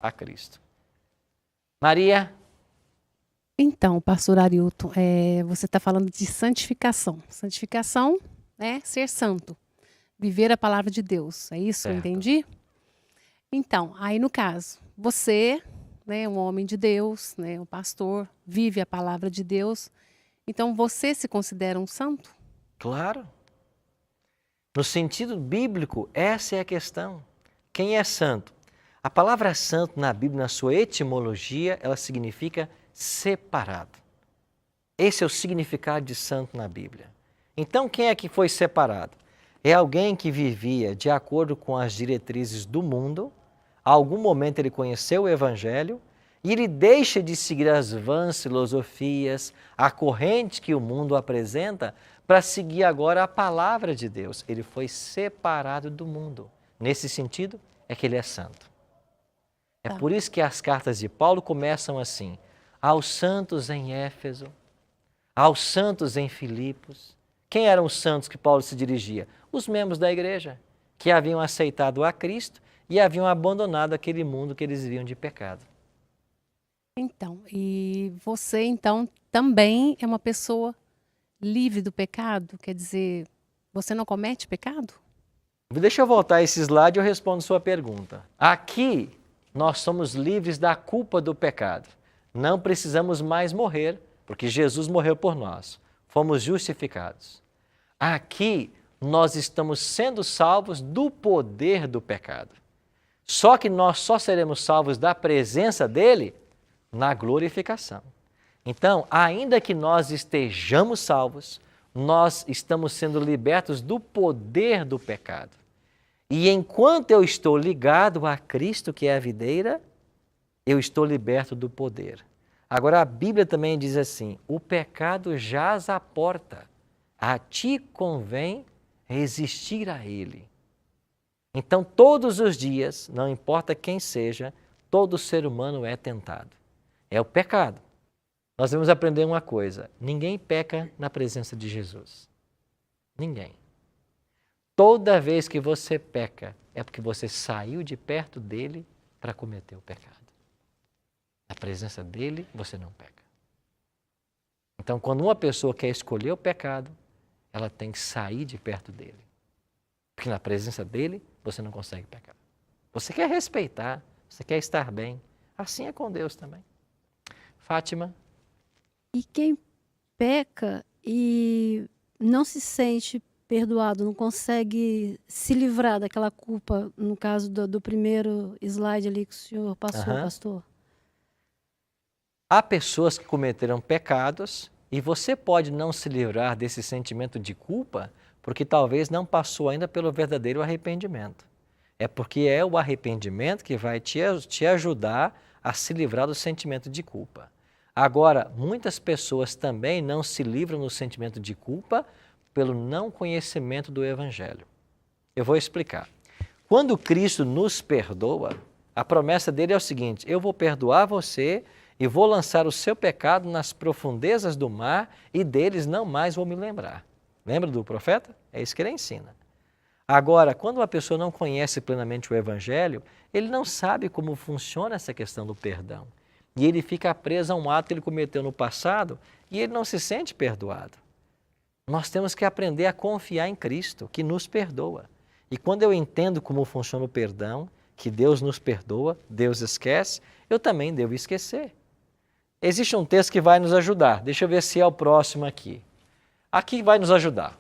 a Cristo. Maria? Então, pastor Arilton, você está falando de santificação. Santificação é ser santo, viver a palavra de Deus. É isso que eu Certo. entendi? Então, aí no caso, você, né, um homem de Deus, né, um pastor, vive a palavra de Deus. Então, você se considera um santo? Claro. No sentido bíblico, essa é a questão. Quem é santo? A palavra santo na Bíblia, na sua etimologia, ela significa separado. Esse é o significado de santo na Bíblia. Então, quem é que foi separado? É alguém que vivia de acordo com as diretrizes do mundo, a algum momento ele conheceu o Evangelho e ele deixa de seguir as vãs filosofias, a corrente que o mundo apresenta, para seguir agora a palavra de Deus. Ele foi separado do mundo. Nesse sentido, é que ele é santo. É Tá. por isso que as cartas de Paulo começam assim: aos santos em Éfeso, aos santos em Filipos. Quem eram os santos que Paulo se dirigia? Os membros da igreja, que haviam aceitado a Cristo e haviam abandonado aquele mundo que eles viviam de pecado. Então, e você, então, também é uma pessoa livre do pecado? Quer dizer, você não comete pecado? Deixa eu voltar a esse slide e eu respondo sua pergunta. Aqui, nós somos livres da culpa do pecado. Não precisamos mais morrer, porque Jesus morreu por nós. Fomos justificados. Aqui, nós estamos sendo salvos do poder do pecado. Só que nós só seremos salvos da presença dele na glorificação. Então, ainda que nós estejamos salvos, nós estamos sendo libertos do poder do pecado. E enquanto eu estou ligado a Cristo, que é a videira, eu estou liberto do poder. Agora, a Bíblia também diz assim: o pecado jaz à porta, a ti convém resistir a ele. Então, todos os dias, não importa quem seja, todo ser humano é tentado. É o pecado. Nós devemos aprender uma coisa: ninguém peca na presença de Jesus. Ninguém. Toda vez que você peca, é porque você saiu de perto dele para cometer o pecado. Na presença dele, você não peca. Então, quando uma pessoa quer escolher o pecado, ela tem que sair de perto dele. Porque na presença dele, você não consegue pecar. Você quer respeitar, você quer estar bem. Assim é com Deus também. Fátima? E quem peca e não se sente perdoado, não consegue se livrar daquela culpa, no caso do primeiro slide ali que o senhor passou, Aham. pastor. Há pessoas que cometeram pecados e você pode não se livrar desse sentimento de culpa porque talvez não passou ainda pelo verdadeiro arrependimento. É porque é o arrependimento que vai te ajudar a se livrar do sentimento de culpa. Agora, muitas pessoas também não se livram do sentimento de culpa pelo não conhecimento do Evangelho. Eu vou explicar. Quando Cristo nos perdoa, a promessa dele é o seguinte: eu vou perdoar você e vou lançar o seu pecado nas profundezas do mar e deles não mais vou me lembrar. Lembra do profeta? É isso que ele ensina. Agora, quando uma pessoa não conhece plenamente o Evangelho, ele não sabe como funciona essa questão do perdão. E ele fica preso a um ato que ele cometeu no passado e ele não se sente perdoado. Nós temos que aprender a confiar em Cristo, que nos perdoa. E quando eu entendo como funciona o perdão, que Deus nos perdoa, Deus esquece, eu também devo esquecer. Existe um texto que vai nos ajudar. Deixa eu ver se é o próximo aqui. Aqui vai nos ajudar.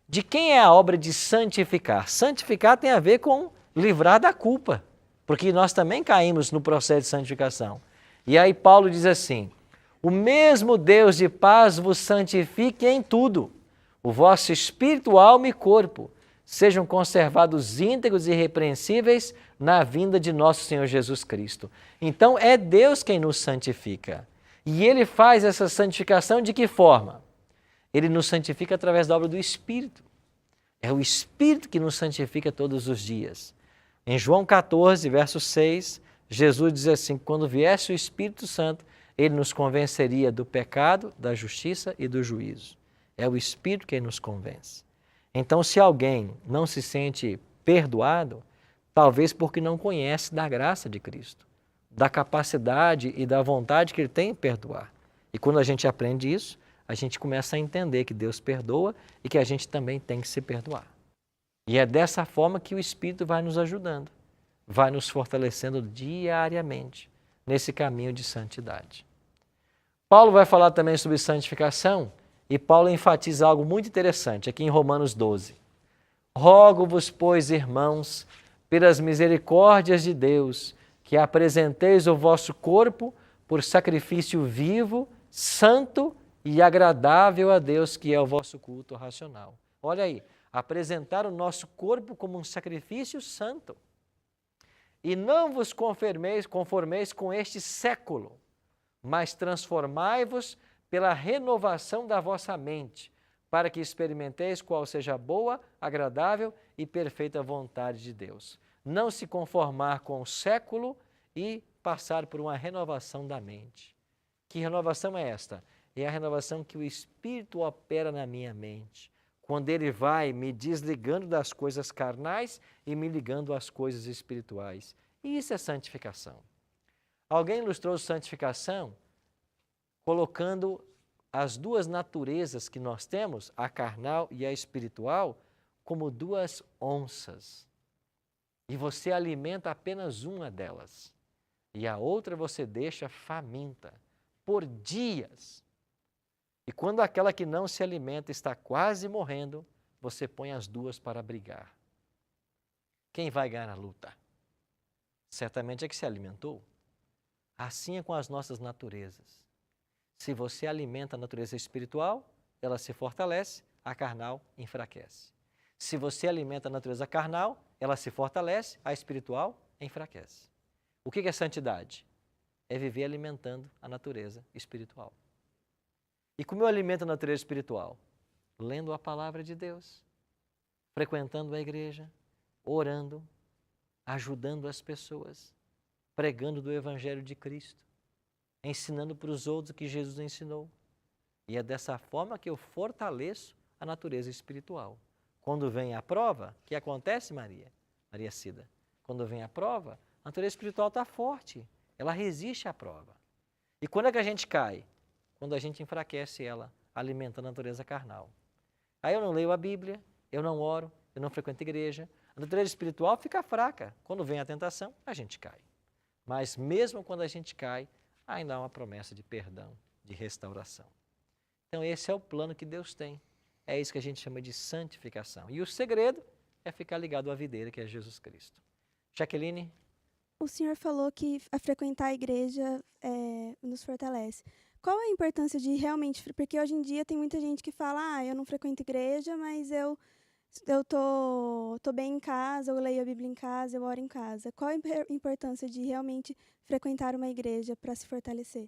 De quem é a obra de santificar? Santificar tem a ver com livrar da culpa, porque nós também caímos no processo de santificação. E aí Paulo diz assim: o mesmo Deus de paz vos santifique em tudo, o vosso espírito, alma e corpo sejam conservados íntegros e irrepreensíveis na vinda de nosso Senhor Jesus Cristo. Então é Deus quem nos santifica. E Ele faz essa santificação de que forma? Ele nos santifica através da obra do Espírito. É o Espírito que nos santifica todos os dias. Em João 14, verso 6, Jesus diz assim: quando viesse o Espírito Santo, Ele nos convenceria do pecado, da justiça e do juízo. É o Espírito quem nos convence. Então, se alguém não se sente perdoado, talvez porque não conhece da graça de Cristo. da capacidade e da vontade que Ele tem em perdoar. E quando a gente aprende isso, a gente começa a entender que Deus perdoa e que a gente também tem que se perdoar. E é dessa forma que o Espírito vai nos ajudando, vai nos fortalecendo diariamente nesse caminho de santidade. Paulo vai falar também sobre santificação e Paulo enfatiza algo muito interessante aqui em Romanos 12. Rogo-vos, pois, irmãos, pelas misericórdias de Deus, que apresenteis o vosso corpo por sacrifício vivo, santo e agradável a Deus, que é o vosso culto racional. Olha aí, apresentar o nosso corpo como um sacrifício santo. E não vos conformeis com este século, mas transformai-vos pela renovação da vossa mente, para que experimenteis qual seja a boa, agradável e perfeita vontade de Deus. Não se conformar com o século e passar por uma renovação da mente. Que renovação é esta? É a renovação que o Espírito opera na minha mente, quando ele vai me desligando das coisas carnais e me ligando às coisas espirituais. E isso é santificação. Alguém ilustrou santificação colocando as duas naturezas que nós temos, a carnal e a espiritual, como duas onças. E você alimenta apenas uma delas. E a outra você deixa faminta por dias. E quando aquela que não se alimenta está quase morrendo, você põe as duas para brigar. Quem vai ganhar a luta? Certamente é que se alimentou. Assim é com as nossas naturezas. Se você alimenta a natureza espiritual, ela se fortalece, a carnal enfraquece. Se você alimenta a natureza carnal, ela se fortalece, a espiritual enfraquece. O que é santidade? É viver alimentando a natureza espiritual. E como eu alimento a natureza espiritual? Lendo a palavra de Deus, frequentando a igreja, orando, ajudando as pessoas, pregando do Evangelho de Cristo, ensinando para os outros o que Jesus ensinou. E é dessa forma que eu fortaleço a natureza espiritual. Quando vem a prova, o que acontece, Maria Cida? Quando vem a prova, a natureza espiritual está forte, ela resiste à prova. E quando é que a gente cai? Quando a gente enfraquece ela, alimentando a natureza carnal. Aí eu não leio a Bíblia, eu não oro, eu não frequento a igreja, a natureza espiritual fica fraca. Quando vem a tentação, a gente cai. Mas mesmo quando a gente cai, ainda há uma promessa de perdão, de restauração. Então esse é o plano que Deus tem. É isso que a gente chama de santificação. E o segredo é ficar ligado à videira, que é Jesus Cristo. Jaqueline? O senhor falou que a frequentar a igreja nos fortalece. Qual a importância de realmente... Porque hoje em dia tem muita gente que fala, eu não frequento igreja, mas eu tô bem em casa, eu leio a Bíblia em casa, eu oro em casa. Qual a importância de realmente frequentar uma igreja para se fortalecer?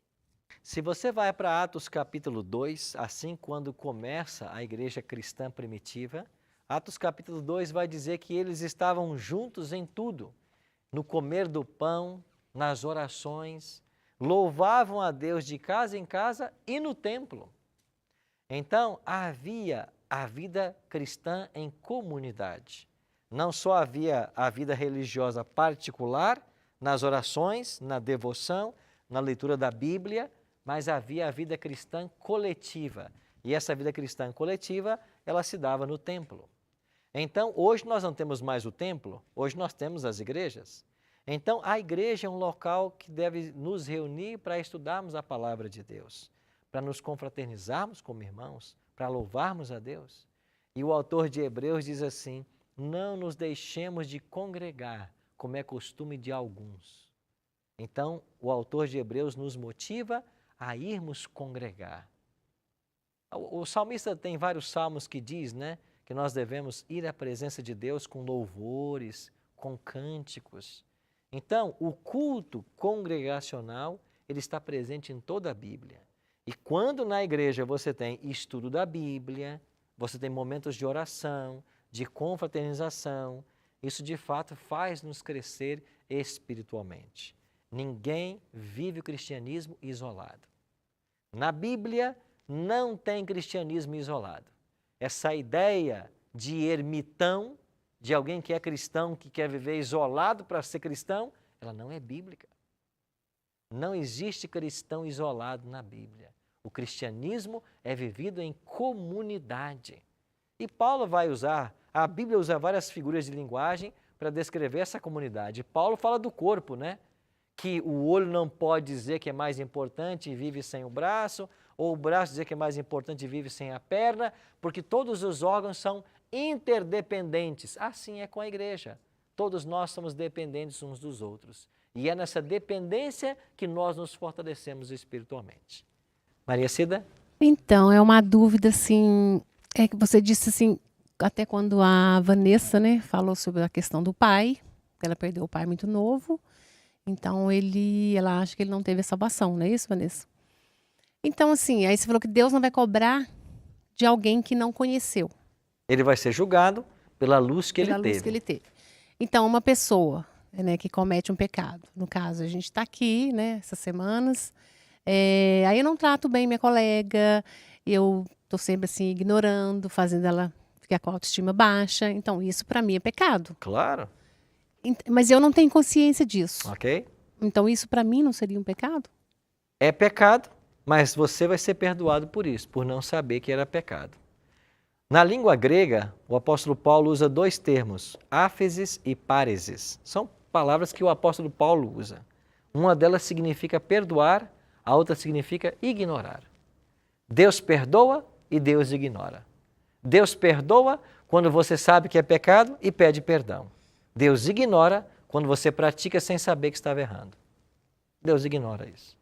Se você vai para Atos capítulo 2, assim quando começa a igreja cristã primitiva, Atos capítulo 2 vai dizer que eles estavam juntos em tudo, no comer do pão, nas orações, louvavam a Deus de casa em casa e no templo. Então havia a vida cristã em comunidade. Não só havia a vida religiosa particular, nas orações, na devoção, na leitura da Bíblia, mas havia a vida cristã coletiva. E essa vida cristã coletiva, ela se dava no templo. Então, hoje nós não temos mais o templo, hoje nós temos as igrejas. Então, a igreja é um local que deve nos reunir para estudarmos a palavra de Deus, para nos confraternizarmos como irmãos, para louvarmos a Deus. E o autor de Hebreus diz assim, não nos deixemos de congregar, como é costume de alguns. Então, o autor de Hebreus nos motiva a irmos congregar. O salmista tem vários salmos que diz, que nós devemos ir à presença de Deus com louvores, com cânticos. Então, o culto congregacional, ele está presente em toda a Bíblia. E quando na igreja você tem estudo da Bíblia, você tem momentos de oração, de confraternização, isso de fato faz-nos crescer espiritualmente. Ninguém vive o cristianismo isolado. Na Bíblia não tem cristianismo isolado. Essa ideia de ermitão, de alguém que é cristão, que quer viver isolado para ser cristão, ela não é bíblica. Não existe cristão isolado na Bíblia. O cristianismo é vivido em comunidade. E Paulo vai usar, a Bíblia usa várias figuras de linguagem para descrever essa comunidade. Paulo fala do corpo, né? Que o olho não pode dizer que é mais importante e vive sem o braço, ou o braço dizer que é mais importante e vive sem a perna, porque todos os órgãos são interdependentes. Assim é com a igreja. Todos nós somos dependentes uns dos outros. E é nessa dependência que nós nos fortalecemos espiritualmente. Maria Cida? Então, é uma dúvida, assim, é que você disse assim, até quando a Vanessa, né, falou sobre a questão do pai, que ela perdeu o pai muito novo, então ela acha que ele não teve a salvação, não é isso, Vanessa? Então, assim, aí você falou que Deus não vai cobrar de alguém que não conheceu. Ele vai ser julgado pela luz que Pela luz que ele teve. Então, uma pessoa, né, que comete um pecado, no caso, a gente está aqui, né, essas semanas, aí eu não trato bem minha colega, eu estou sempre assim ignorando, fazendo ela ficar com a autoestima baixa, então isso para mim é pecado. Claro. Mas eu não tenho consciência disso. Ok. Então isso para mim não seria um pecado? É pecado, mas você vai ser perdoado por isso, por não saber que era pecado. Na língua grega, o apóstolo Paulo usa dois termos, áfesis e páresis. São palavras que o apóstolo Paulo usa. Uma delas significa perdoar, a outra significa ignorar. Deus perdoa e Deus ignora. Deus perdoa quando você sabe que é pecado e pede perdão. Deus ignora quando você pratica sem saber que estava errando. Deus ignora isso.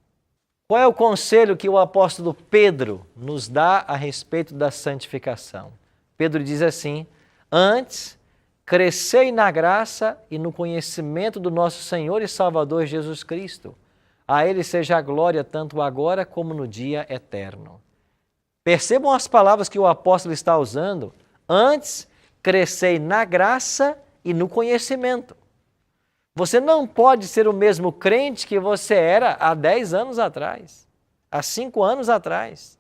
Qual é o conselho que o apóstolo Pedro nos dá a respeito da santificação? Pedro diz assim: antes, crescei na graça e no conhecimento do nosso Senhor e Salvador Jesus Cristo. A Ele seja a glória tanto agora como no dia eterno. Percebam as palavras que o apóstolo está usando. Antes, crescei na graça e no conhecimento. Você não pode ser o mesmo crente que você era há 10 anos atrás, há 5 anos atrás.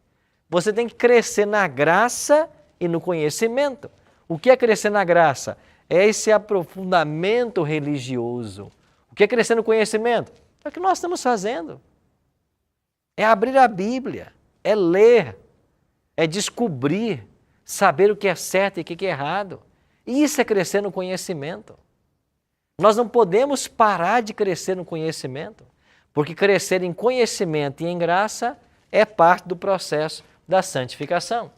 Você tem que crescer na graça e no conhecimento. O que é crescer na graça? É esse aprofundamento religioso. O que é crescer no conhecimento? É o que nós estamos fazendo. É abrir a Bíblia, é ler, é descobrir, saber o que é certo e o que é errado. Isso é crescer no conhecimento. Nós não podemos parar de crescer no conhecimento, porque crescer em conhecimento e em graça é parte do processo da santificação.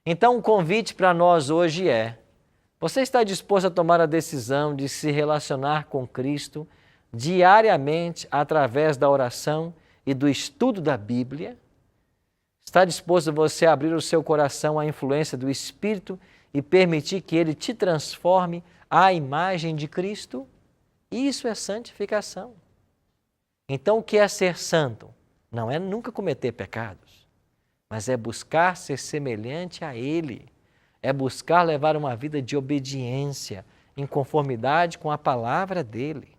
Então, o convite para nós hoje é: você está disposto a tomar a decisão de se relacionar com Cristo diariamente através da oração e do estudo da Bíblia? Está disposto você a abrir o seu coração à influência do Espírito e permitir que Ele te transforme à imagem de Cristo? Isso é santificação. Então, o que é ser santo? Não é nunca cometer pecados, mas é buscar ser semelhante a Ele. É buscar levar uma vida de obediência, em conformidade com a palavra dEle.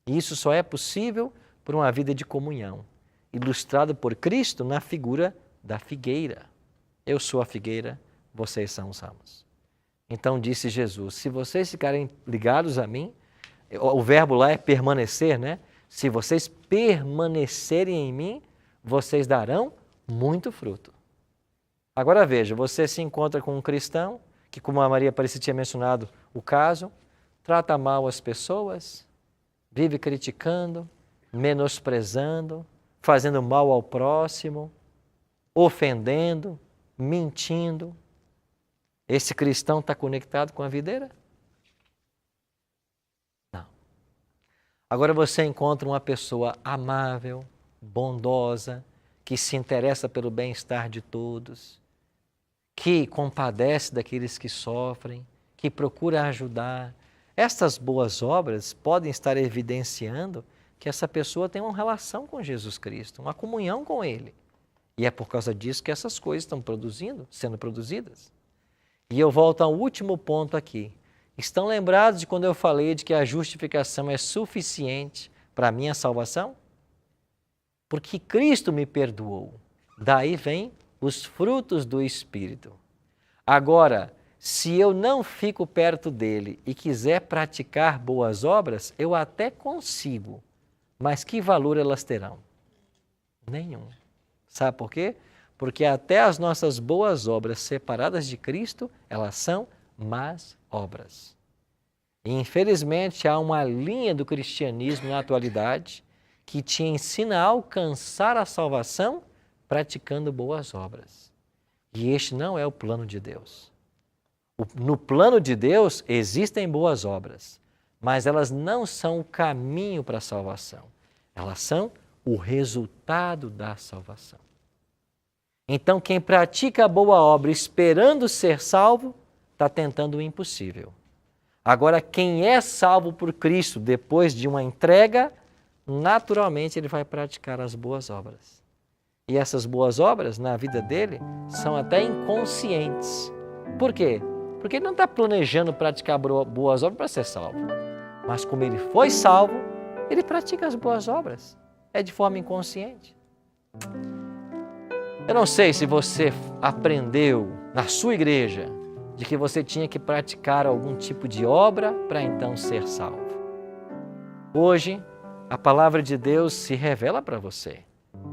E isso só é possível por uma vida de comunhão, ilustrado por Cristo na figura da figueira. Eu sou a figueira, vocês são os ramos. Então disse Jesus: se vocês ficarem ligados a mim, o verbo lá é permanecer, né? Se vocês permanecerem em mim, vocês darão muito fruto. Agora veja, você se encontra com um cristão que, como a Maria Aparecida tinha mencionado o caso, trata mal as pessoas, vive criticando, menosprezando, fazendo mal ao próximo, ofendendo, mentindo. Esse cristão está conectado com a videira? Não. Agora você encontra uma pessoa amável, bondosa, que se interessa pelo bem-estar de todos, que compadece daqueles que sofrem, que procura ajudar. Estas boas obras podem estar evidenciando que essa pessoa tem uma relação com Jesus Cristo, uma comunhão com Ele. E é por causa disso que essas coisas estão sendo produzidas. E eu volto ao último ponto aqui. Estão lembrados de quando eu falei de que a justificação é suficiente para a minha salvação? Porque Cristo me perdoou. Daí vem os frutos do Espírito. Agora, se eu não fico perto dele e quiser praticar boas obras, eu até consigo, Mas que valor elas terão? Nenhum. Sabe por quê? Porque até as nossas boas obras separadas de Cristo, elas são más obras. E infelizmente há uma linha do cristianismo na atualidade que te ensina a alcançar a salvação praticando boas obras. E este não é o plano de Deus. No plano de Deus existem boas obras, mas elas não são o caminho para a salvação. Elas são o resultado da salvação. Então, quem pratica a boa obra esperando ser salvo, está tentando o impossível. Agora, quem é salvo por Cristo depois de uma entrega, naturalmente ele vai praticar as boas obras. E essas boas obras, na vida dele, são até inconscientes. Por quê? Porque ele não está planejando praticar boas obras para ser salvo. Mas como ele foi salvo, ele pratica as boas obras. É de forma inconsciente. Eu não sei se você aprendeu na sua igreja de que você tinha que praticar algum tipo de obra para então ser salvo. Hoje, a palavra de Deus se revela para você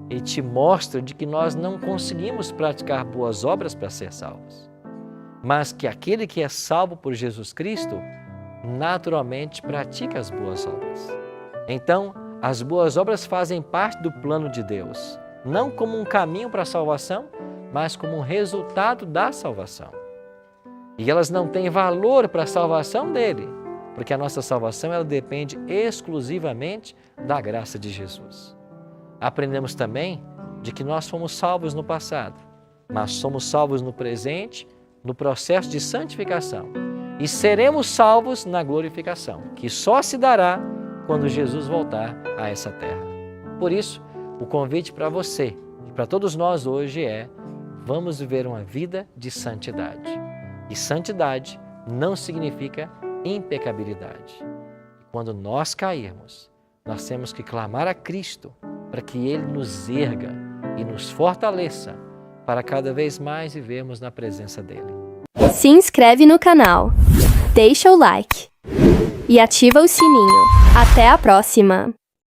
e te mostra de que nós não conseguimos praticar boas obras para ser salvos, mas que aquele que é salvo por Jesus Cristo naturalmente pratica as boas obras. Então, as boas obras fazem parte do plano de Deus, não como um caminho para a salvação, mas como um resultado da salvação. E elas não têm valor para a salvação dele, porque a nossa salvação ela depende exclusivamente da graça de Jesus. Aprendemos também de que nós fomos salvos no passado, mas somos salvos no presente, no processo de santificação. E seremos salvos na glorificação, que só se dará quando Jesus voltar a essa terra. Por isso, o convite para você e para todos nós hoje é: vamos viver uma vida de santidade. E santidade não significa impecabilidade. Quando nós cairmos, nós temos que clamar a Cristo para que Ele nos erga e nos fortaleça para cada vez mais vivermos na presença dEle. Se inscreve no canal, deixa o like e ativa o sininho. Até a próxima!